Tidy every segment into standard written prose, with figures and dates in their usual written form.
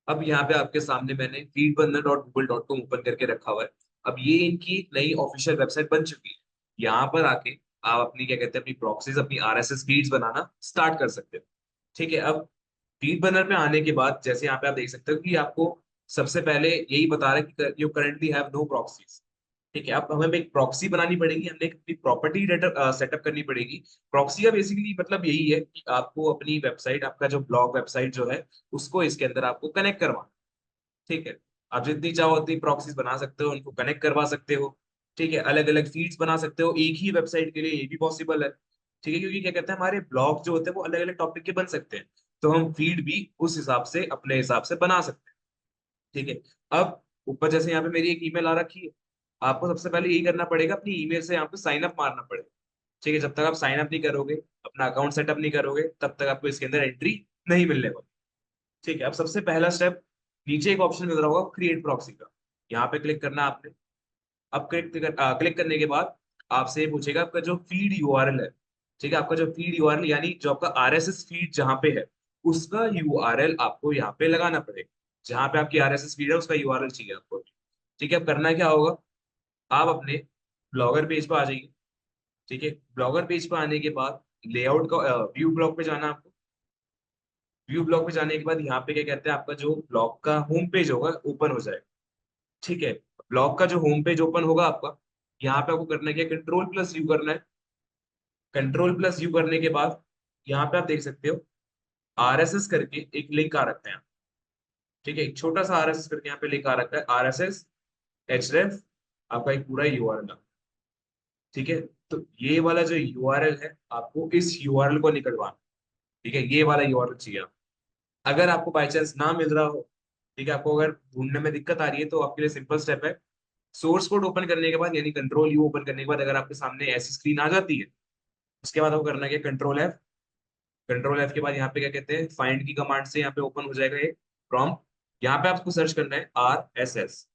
अब यहाँ पे आपके सामने मैंने feedburner.google.com ओपन करके रखा हुआ है। अब ये इनकी नई ऑफिशियल वेबसाइट बन चुकी है। यहाँ पर आके आप अपनी क्या कहते हैं अपनी प्रॉक्सीज अपनी आरएसएस फीड्स बनाना स्टार्ट कर सकते हो। ठीक है। अब फीड बर्नर में आने के बाद जैसे यहाँ पे आप देख सकते हो कि आपको सबसे पहले यही बता रहा है कि you currently have no proxies. ठीक है। अब हमें एक प्रॉक्सी बनानी पड़ेगी, हमें एक प्रॉपर्टी सेटअप करनी पड़ेगी। प्रॉक्सी का बेसिकली मतलब यही है कि आपको अपनी वेबसाइट आपका जो ब्लॉग वेबसाइट जो है उसको इसके अंदर आपको कनेक्ट करवाना। ठीक है। आप जितनी चाहो उतनी प्रॉक्सीज बना सकते हो, उनको कनेक्ट करवा सकते हो। ठीक है। अलग अलग फीड्स बना सकते हो एक ही वेबसाइट के लिए, ये भी पॉसिबल है। ठीक है। क्योंकि क्या कहते हैं हमारे ब्लॉग जो होते हैं वो अलग अलग टॉपिक के बन सकते हैं, तो हम फीड भी उस हिसाब से अपने हिसाब से बना सकते हैं। ठीक है। अब ऊपर जैसे यहाँ पे मेरी एक ईमेल आ रखी है, आपको सबसे पहले यही करना पड़ेगा, अपनी ईमेल से यहाँ पे साइन अप मारना पड़ेगा। ठीक है। जब तक आप साइन अप नहीं करोगे, अपना अकाउंट सेटअप नहीं करोगे, तब तक आपको इसके अंदर एंट्री नहीं मिलने वाली। ठीक है। अब सबसे पहला स्टेप, नीचे एक ऑप्शन मिल रहा होगा क्रिएट प्रॉक्सी का, यहाँ पे क्लिक करना है आपने। अब क्लिक करने के बाद आपसे ये पूछेगा आपका जो फीड यूआरएल है। ठीक है। आपका जो फीड यूआरएल यानी जो आपका आरएसएस फीड जहाँ पे है उसका यूआरएल आपको यहाँ पे लगाना पड़ेगा। जहाँ पे आपकी आरएसएस फीड है उसका यूआरएल चाहिए आपको। ठीक है। अब करना क्या होगा, आप अपने ब्लॉगर पेज पर आ जाइए। ठीक है। ब्लॉगर पेज पर आने के बाद लेआउट का व्यू ब्लॉग पे जाना है आपको। व्यू ब्लॉग पे जाने के बाद यहाँ पे क्या कहते हैं आपका जो ब्लॉग का होम पेज होगा ओपन हो जाएगा। ठीक है। ब्लॉग का जो होम पेज ओपन होगा आपका, यहाँ पे आपको करना क्या, कंट्रोल प्लस यू करना है। कंट्रोल प्लस यू करने के बाद यहाँ पे आप देख सकते हो आरएसएस करके एक लिंक आ रखा है। ठीक है। एक छोटा सा आरएसएस करके यहाँ पे लिंक आ रखा है, आरएसएस एचरेफ आपका एक पूरा यूआरएल। ठीक है। तो ये वाला जो यूआरएल है आपको इस यूआरएल को निकलवाना। ठीक है। ये वाला यूआरएल चाहिए आपको। अगर आपको बाई चांस ना मिल रहा हो, ठीक है, आपको अगर ढूंढने में दिक्कत आ रही है, तो आपके लिए सिंपल स्टेप है, सोर्स कोड ओपन करने के बाद यानी कंट्रोल यू ओपन करने के बाद अगर आपके सामने ऐसी स्क्रीन आ जाती है, उसके बाद आपको करना क्या, कंट्रोल एफ। कंट्रोल एफ के बाद यहाँ पे क्या कहते हैं फाइंड की कमांड से यहाँ पे ओपन हो जाएगा एक प्रॉम्प्ट। यहाँ पे आपको सर्च करना है आरएसएस।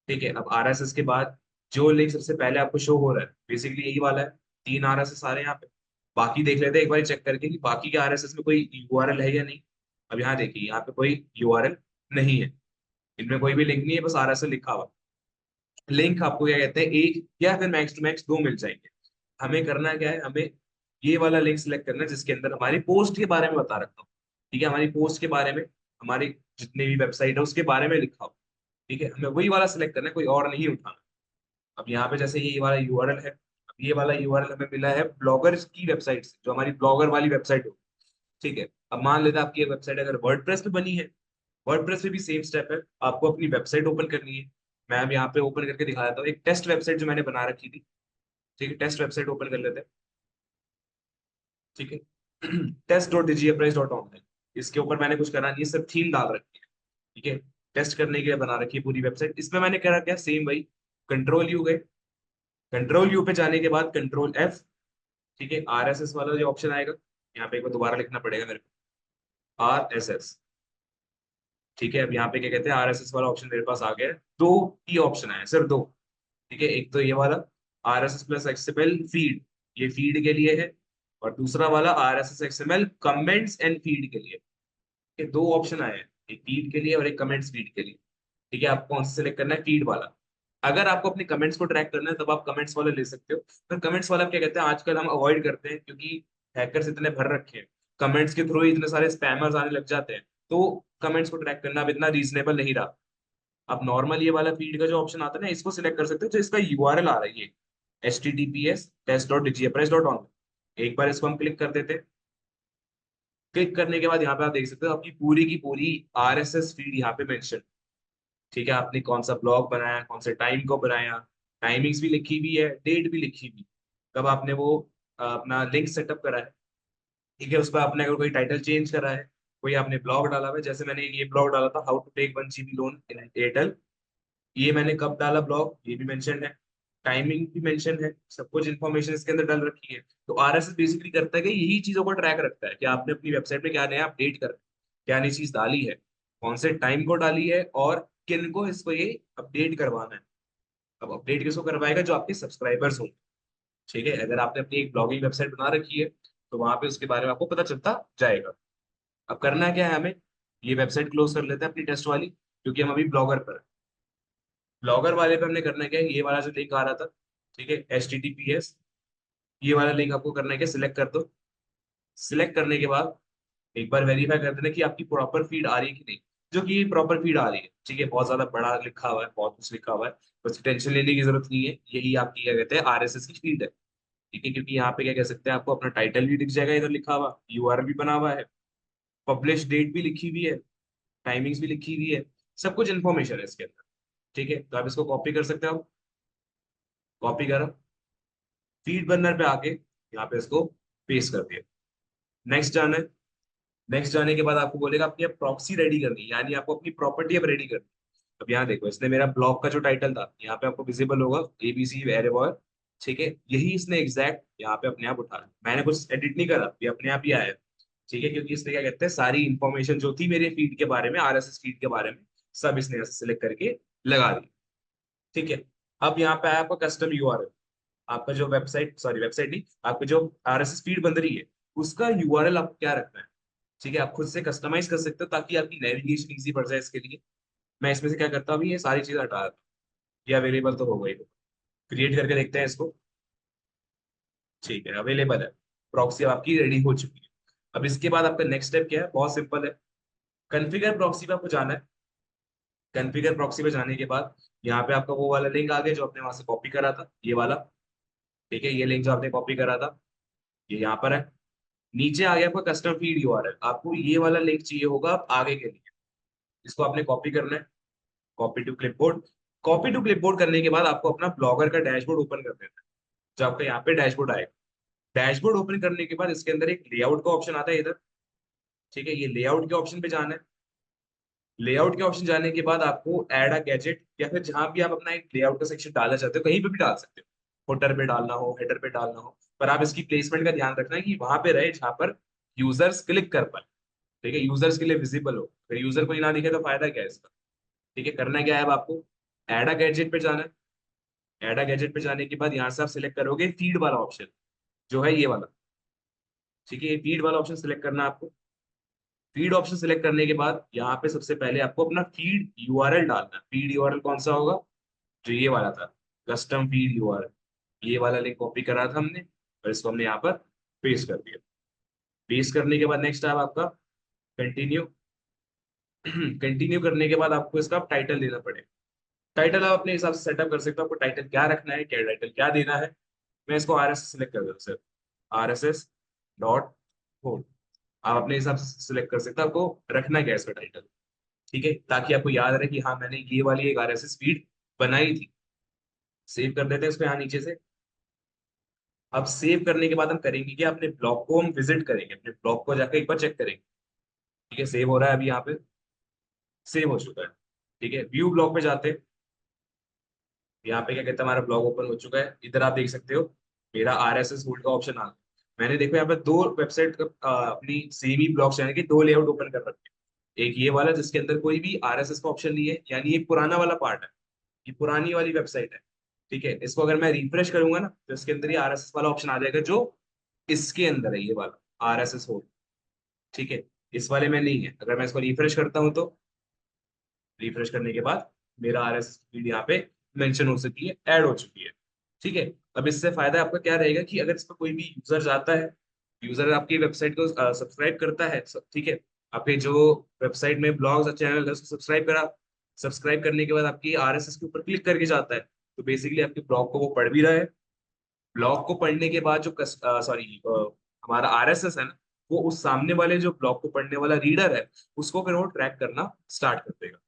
ठीक है। अब आरएसएस के बाद जो लिंक सबसे पहले आपको शो हो रहा है बेसिकली यही वाला है। 3 आरएसएस आ रहे हैं यहाँ पे। बाकी देख लेते हैं एक बार चेक करके कि बाकी के आरएसएस में कोई यूआरएल है या नहीं। अब यहाँ देखिए यहाँ पे कोई यूआरएल नहीं है, इनमें कोई भी लिंक नहीं है, बस आरएसएस लिखा हुआ। लिंक आपको क्या कहते हैं एक या फिर मैक्स टू मैक्स 2 मिल जाएंगे। हमें करना क्या है, हमें ये वाला लिंक सिलेक्ट करना है जिसके अंदर हमारी पोस्ट के बारे में बता रखा हो। ठीक है। हमारी पोस्ट के बारे में, हमारी जितनी भी वेबसाइट है उसके बारे में लिखा हो। ठीक है। हमें वही वाला सिलेक्ट करना है, कोई और नहीं उठाना। अब यहाँ पे जैसे ये वाला यूआरएल है, अब ये वाला यूआरएल हमें मिला है ब्लॉगर की वेबसाइट से, जो हमारी ब्लॉगर वाली वेबसाइट हो। ठीक है। अब मान लेते हैं आपकी वेबसाइट अगर वर्डप्रेस पे बनी है, वर्डप्रेस पे भी सेम स्टेप है, आपको अपनी वेबसाइट ओपन करनी है। मैं अब यहाँ पे ओपन करके दिखा देता हूँ एक टेस्ट वेबसाइट जो मैंने बना रखी थी। ठीक है। टेस्ट वेबसाइट ओपन कर लेते हैं। ठीक है। test.dgprice.online, इसके ऊपर मैंने कुछ करा नहीं है, सिर्फ थीम डाल रखी है। ठीक है। टेस्ट करने के लिए बना रखी है पूरी वेबसाइट। इसमें मैंने करा क्या, सेम वही, कंट्रोल यू गए। कंट्रोल यू पे जाने के बाद कंट्रोल एफ। ठीक है। आरएसएस वाला जो ऑप्शन आएगा, यहाँ पे एक बार दोबारा लिखना पड़ेगा मेरे को, आरएसएस। ठीक है। अब यहाँ पे क्या कहते हैं आरएसएस वाला ऑप्शन मेरे पास आ गया है। दो ही ऑप्शन आए, सिर्फ दो। ठीक है। एक तो ये वाला आरएसएस प्लस एक्सएमएल फीड, ये फीड के लिए है। और दूसरा वाला RSS XML comments and feed के लिए। ये दो ऑप्शन आए हैं, एक फीड के लिए और एक कमेंट्स फीड के लिए। ठीक है। आपको कौन सा सिलेक्ट करना है, फीड वाला। अगर आपको अपने कमेंट्स को ट्रैक करना है तब आप कमेंट्स वाला ले सकते हो। पर कमेंट्स वाला क्या कहते हैं आजकल हम अवॉइड करते हैं, क्योंकि हैकर्स इतने भर रखे हैं, कमेंट्स के थ्रू ही इतने सारे स्पैमर्स आने लग जाते हैं, तो कमेंट्स को ट्रैक करना अब इतना रीजनेबल नहीं रहा। आप नॉर्मल ये वाला फीड का जो ऑप्शन आता है ना, इसको सिलेक्ट कर सकते हो, जो इसका यूआरएल आ रहा है ये https://test.dgprice.online। एक बार इसको हम क्लिक कर देते हैं। क्लिक करने के बाद यहाँ पे आप देख सकते हो आपकी पूरी की पूरी आरएसएस फीड यहाँ पे मेंशन। ठीक है। आपने कौन सा ब्लॉग बनाया, कौन से टाइम को बनाया, टाइमिंग्स भी लिखी हुई है, डेट भी लिखी हुई, कब आपने वो अपना लिंक सेटअप करा है। ठीक है। उस पर आपने अगर कोई टाइटल चेंज करा है, कोई आपने ब्लॉग डाला हुआ है, जैसे मैंने ये ब्लॉग डाला था, how to take 1 GB loan in Airtel, ये मैंने कब डाला ब्लॉग ये भी मेंशन है, टाइमिंग भी मेंशन है, सब कुछ इन्फॉर्मेशन इसके अंदर डाल रखी है। तो आरएसएस बेसिकली करता है कि यही चीजों को ट्रैक रखता है कि आपने अपनी वेबसाइट में क्या नया अपडेट कर, क्या नई चीज डाली है, कौन से टाइम को डाली है, और किन को इसको ये अपडेट करवाना है। अब अपडेट किसको करवाएगा, जो आपके सब्सक्राइबर्स होंगे। ठीक है। अगर आपने अपनी एक ब्लॉगिंग वेबसाइट बना रखी है तो वहां पे उसके बारे में आपको पता चलता जाएगा। अब करना क्या है हमें, ये वेबसाइट क्लोज कर लेते हैं अपनी टेस्ट वाली, क्योंकि हम अभी ब्लॉगर पर है। ब्लॉगर वाले पे हमने करना क्या है, ये वाला जो लिंक आ रहा था, ठीक है, HTTPS, ये वाला लिंक आपको करना है क्या, सिलेक्ट कर दो। सिलेक्ट करने के बाद एक बार वेरीफाई कर देना कि आपकी प्रॉपर फीड आ रही है कि नहीं। जो कि प्रॉपर फीड आ रही है, ठीक है, बहुत ज्यादा बड़ा लिखा हुआ है, बहुत कुछ लिखा हुआ है, बस टेंशन लेने की जरूरत नहीं है, यही आपकी क्या कहते हैं RSS की फीड है। ठीक है, क्योंकि यहाँ पे क्या कह सकते हैं, आपको अपना टाइटल भी दिख जाएगा इधर लिखा हुआ, URL भी बना हुआ है, पब्लिश डेट भी लिखी हुई है, टाइमिंग्स भी लिखी हुई है, सब कुछ इन्फॉर्मेशन है इसके अंदर। ठीक है, तो आप इसको कॉपी कर सकते हो। कॉपी करो, फीड बर्नर पे आके यहाँ पे इसको पेस्ट कर दिया। नेक्स्ट जाना है। नेक्स्ट जाने के बाद आपको बोलेगा अपनी प्रॉक्सी रेडी करनी है, यानी आपको अपनी प्रॉपर्टी अब रेडी करनी है। अब यहाँ देखो, इसने मेरा ब्लॉग का जो टाइटल था यहाँ पे आपको विजिबल होगा, ABC वेरे बॉय। ठीक है, यही इसने एग्जैक्ट यहाँ पे अपने आप उठा लिया। मैंने कुछ एडिट नहीं करा, ये अपने आप ही आया। ठीक है, क्योंकि इसने क्या कहते हैं, सारी इंफॉर्मेशन जो थी मेरे फीड के बारे में, RSS फीड के बारे में, सब इसने ऐसे सिलेक्ट करके लगा दी। ठीक है, अब यहाँ पे आया आपका कस्टम URL। आपका जो वेबसाइट, सॉरी वेबसाइट नहीं, आपकी जो RSS फीड बन रही है, उसका URL आपको क्या रखना है। ठीक है, आप खुद से कस्टमाइज कर सकते हो ताकि आपकी नेविगेशन इजी पड़ जाए इसके लिए। मैं इसमें से क्या करता हूँ, ये सारी चीजें हटा देता हूँ। ये अवेलेबल तो हो गई, क्रिएट करके देखते हैं इसको। ठीक है, अवेलेबल है, प्रॉक्सी आपकी रेडी हो चुकी है। अब इसके बाद आपका नेक्स्ट स्टेप क्या है, बहुत सिंपल है। कॉन्फ़िगर प्रॉक्सी पे आपको जाना है। कॉन्फ़िगर प्रॉक्सी पे जाने के बाद यहाँ पे आपका वो वाला लिंक आ गया जो आपने वहां से कॉपी करा था, ये वाला। ठीक है, ये लिंक जो आपने कॉपी करा था, ये यहाँ पर है। नीचे आ गया आपका कस्टम फीड URL, आपको ये वाला लिंक चाहिए होगा आप आगे के लिए। इसको आपने कॉपी करना है, copy to clipboard. Copy to clipboard करने के बाद आपको अपना ब्लॉगर का डैशबोर्ड ओपन कर देना है, जो आपका यहाँ पे डैशबोर्ड आएगा। डैशबोर्ड ओपन करने के बाद इसके अंदर एक लेआउट का ऑप्शन आता है इधर। ठीक है, ये लेआउट के ऑप्शन पे जाना है। लेआउट के ऑप्शन जाने के बाद आपको ऐड अ गैजेट, या फिर जहां भी आप अपना एक लेआउट का सेक्शन डालना चाहते हो, कहीं पे भी डाल सकते हो, फुटर पे डालना हो, हेडर पे डालना हो, पर आप इसकी प्लेसमेंट का ध्यान रखना है कि वहां पे रहे जहां पर यूजर्स क्लिक कर पाए। ठीक है, यूजर्स के लिए विजिबल हो, अगर यूजर को ही ना दिखे तो फायदा क्या है इसका। ठीक है, करना क्या है, अब आपको ऐड अ गैजेट पे जाना है। ऐड अ गैजेट पे जाने के बाद यहाँ से आप सिलेक्ट करोगे फीड वाला ऑप्शन, जो है ये वाला। ठीक है, ये फीड वाला ऑप्शन सिलेक्ट करना है आपको। फीड ऑप्शन सिलेक्ट करने के बाद यहाँ पे सबसे पहले आपको अपना फीड URL डालना है। फीड URL कौन सा होगा, जो ये वाला था, कस्टम फीड URL। ये वाला लिंक कॉपी करा था हमने, और इसको हमने यहाँ पर पेस्ट कर दिया। पेस्ट करने के बाद नेक्स्ट है आपका कंटिन्यू। कंटिन्यू करने के बाद आपको इसका टाइटल देना पड़ेगा। टाइटल आप अपने हिसाब से सेटअप कर सकते हो, आपको टाइटल क्या रखना है, क्या टाइटल क्या देना है। मैं इसको RSS सेलेक्ट कर देता हूँ सर, RSS.हो। आप अपने हिसाब से सिलेक्ट कर सकते हो आपको रखना क्या है इसका टाइटल। ठीक है, ताकि आपको याद रहे कि हाँ मैंने ये वाली एक RSS फीड बनाई थी। सेव कर देते हैं इसको यहाँ नीचे से। अब सेव करने के बाद हम करेंगे कि अपने ब्लॉग को हम विजिट करेंगे, अपने ब्लॉग को जाकर एक बार चेक करेंगे। ठीक है, सेव हो रहा है अभी यहाँ पे, सेव हो चुका है। ठीक है, व्यू ब्लॉग पे जाते हैं। यहाँ पे क्या कहते हैं, हमारा ब्लॉग ओपन हो चुका है, इधर आप देख सकते हो मेरा RSS होल्ड का ऑप्शन आ गया। मैंने देखो यहाँ पे दो वेबसाइट अपनी सेम ही ब्लॉग चैनल के दो लेआउट ओपन कर रखे हैं। एक ये वाला जिसके अंदर कोई भी RSS का ऑप्शन नहीं है, यानी ये पुराना वाला पार्ट है, ये पुरानी वाली वेबसाइट है। ठीक है, इसको अगर मैं रिफ्रेश करूंगा ना, तो इसके अंदर ये RSS वाला ऑप्शन आ जाएगा, जो इसके अंदर है, ये वाला RSS होल्ड। ठीक है, इस वाले में नहीं है। अगर मैं इसको रिफ्रेश करता हूँ तो रिफ्रेश करने के बाद मेरा RSS फीड यहाँ पे मेंशन हो चुकी है, ऐड हो चुकी है। ठीक है, अब इससे फायदा आपका क्या रहेगा कि अगर इस पर कोई भी यूजर जाता है, यूजर आपकी वेबसाइट को सब्सक्राइब करता है, ठीक है, आपके जो वेबसाइट में ब्लॉग्स चैनल है उसको सब्सक्राइब करा, सब्सक्राइब करने के बाद आपकी RSS के ऊपर क्लिक करके जाता है, तो बेसिकली आपके ब्लॉग को वो पढ़ भी रहा है। ब्लॉग को पढ़ने के बाद जो सॉरी हमारा RSS है ना, वो उस सामने वाले जो ब्लॉग को पढ़ने वाला रीडर है, उसको फिर वो ट्रैक करना स्टार्ट कर देगा।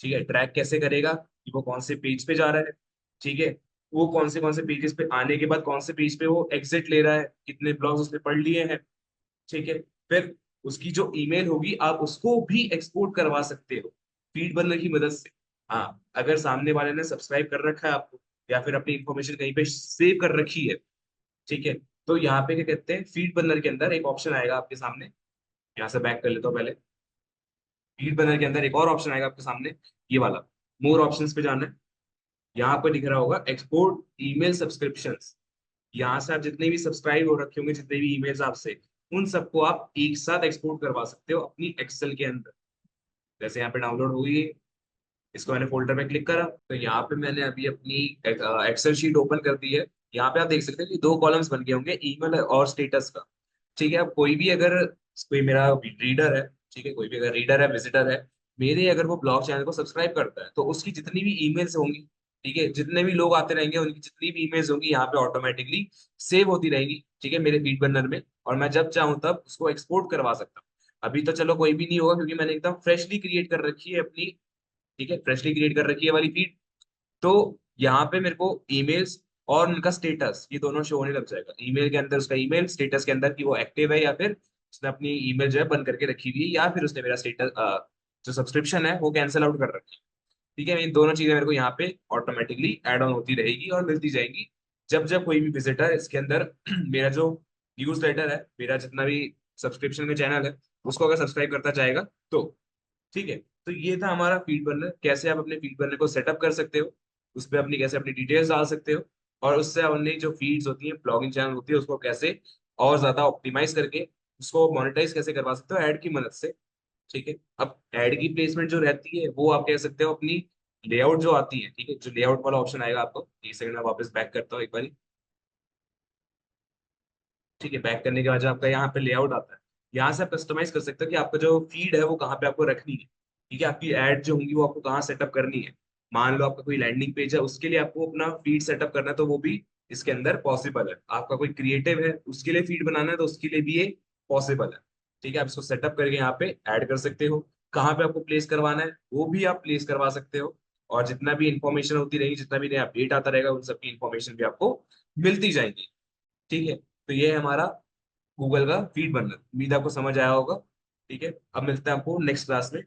ठीक है, ट्रैक कैसे करेगा कि वो कौन से पेज पे जा रहा है। ठीक है, वो कौन से पेजेस पे आने के बाद कौन से पेज पे वो एग्जिट ले रहा है, कितने ब्लॉग्स उसने पढ़ लिए हैं। ठीक है, फिर उसकी जो ईमेल होगी आप उसको भी एक्सपोर्ट करवा सकते हो फीड बर्नर की मदद से। हाँ, अगर सामने वाले ने सब्सक्राइब कर रखा है आपको, या फिर अपनी इंफॉर्मेशन कहीं पे सेव कर रखी है, ठीक है, तो यहाँ पे क्या कहते हैं, फीड बर्नर के अंदर एक ऑप्शन आएगा आपके सामने। यहाँ से बैक कर लेता हूँ पहले। फीड बर्नर के अंदर एक और ऑप्शन आएगा आपके सामने, ये वाला, मोर ऑप्शंस पे जाना है। यहाँ पर दिख रहा होगा एक्सपोर्ट ईमेल सब्सक्रिप्शंस। यहाँ से आप जितने भी सब्सक्राइब हो रखे होंगे, जितने भी ईमेल्स आपसे, उन सबको आप एक साथ एक्सपोर्ट करवा सकते हो अपनी एक्सेल के अंदर। जैसे यहाँ पे डाउनलोड हुई, इसको मैंने फोल्डर में क्लिक करा, तो यहाँ पे मैंने अभी अपनी एक्सेल शीट ओपन कर दी है। यहाँ पे आप देख सकते हैं कि दो कॉलम्स बन गए होंगे, ईमेल और स्टेटस का। ठीक है, अब कोई भी अगर, कोई मेरा रीडर है, ठीक है, कोई भी अगर रीडर है, विजिटर है मेरे, अगर वो ब्लॉग चैनल को सब्सक्राइब करता है, तो उसकी जितनी भी ईमेल्स होंगी, ठीक है, जितने भी लोग आते रहेंगे उनकी जितनी भी ईमेल्स होंगी यहाँ पे ऑटोमेटिकली सेव होती रहेंगी, ठीक है, मेरे फीड बर्नर में। और मैं जब चाहूँ तब उसको एक्सपोर्ट करवा सकता हूँ। अभी तो चलो कोई भी नहीं होगा, क्योंकि मैंने एकदम फ्रेशली क्रिएट कर रखी है अपनी, ठीक है, फ्रेशली क्रिएट कर रखी है वाली फीड। तो यहाँ पे मेरे को ईमेल्स और उनका स्टेटस ये दोनों शो होने लग जाएगा। ईमेल के अंदर उसका ईमेल, स्टेटस के अंदर कि वो एक्टिव है या फिर उसने अपनी ईमेल जो है बंद करके रखी हुई है, या फिर उसने मेरा स्टेटस जो सब्सक्रिप्शन है वो कैंसिल आउट कर रखी है। ठीक है, इन दोनों चीजें मेरे को यहाँ पे ऑटोमेटिकली ऐड ऑन होती रहेगी और मिलती जाएंगी। जब जब कोई भी विजिटर इसके अंदर मेरा जो न्यूज लेटर है, मेरा जितना भी सब्सक्रिप्शन में चैनल है, उसको अगर सब्सक्राइब करता जाएगा तो, ठीक है। तो ये था हमारा फीड बर्नर, कैसे आप अपने फीड बर्नर को सेटअप कर सकते हो, उस पर अपनी कैसे अपनी डिटेल्स डाल सकते हो, और उससे अपनी जो फीड्स होती हैं, ब्लॉगिंग चैनल होती है, उसको कैसे और ज्यादा ऑप्टिमाइज करके उसको मोनेटाइज कैसे करवा सकते हो ऐड की मदद से। ठीक है, अब ऐड की प्लेसमेंट जो रहती है वो आप कह सकते हो अपनी लेआउट जो आती है, ठीक है, जो लेआउट वाला ऑप्शन आएगा आपको, एक सेकंड में वापस बैक करता हूँ एक बार। ठीक है, बैक करने के बाद जो आपका यहाँ पे लेआउट आता है, यहाँ से आप कस्टमाइज कर सकते हो कि आपका जो फीड है वो कहाँ पे आपको रखनी है। ठीक है, आपकी एड जो होंगी वो आपको कहाँ सेटअप करनी है। मान लो आपका कोई लैंडिंग पेज है, उसके लिए आपको अपना फीड सेटअप करना है, तो वो भी इसके अंदर पॉसिबल है। आपका कोई क्रिएटिव है, उसके लिए फीड बनाना है, तो उसके लिए भी ये पॉसिबल है। ठीक है, आप इसको सेटअप करके यहाँ पे ऐड कर सकते हो। कहाँ पे आपको प्लेस करवाना है वो भी आप प्लेस करवा सकते हो। और जितना भी इंफॉर्मेशन होती रहेगी, जितना भी नया अपडेट आता रहेगा, उन सबकी इंफॉर्मेशन भी आपको मिलती जाएंगी। ठीक है, तो ये है हमारा गूगल का फीड बर्नर। उम्मीद आपको समझ आया होगा। ठीक है, अब मिलते हैं आपको नेक्स्ट क्लास में।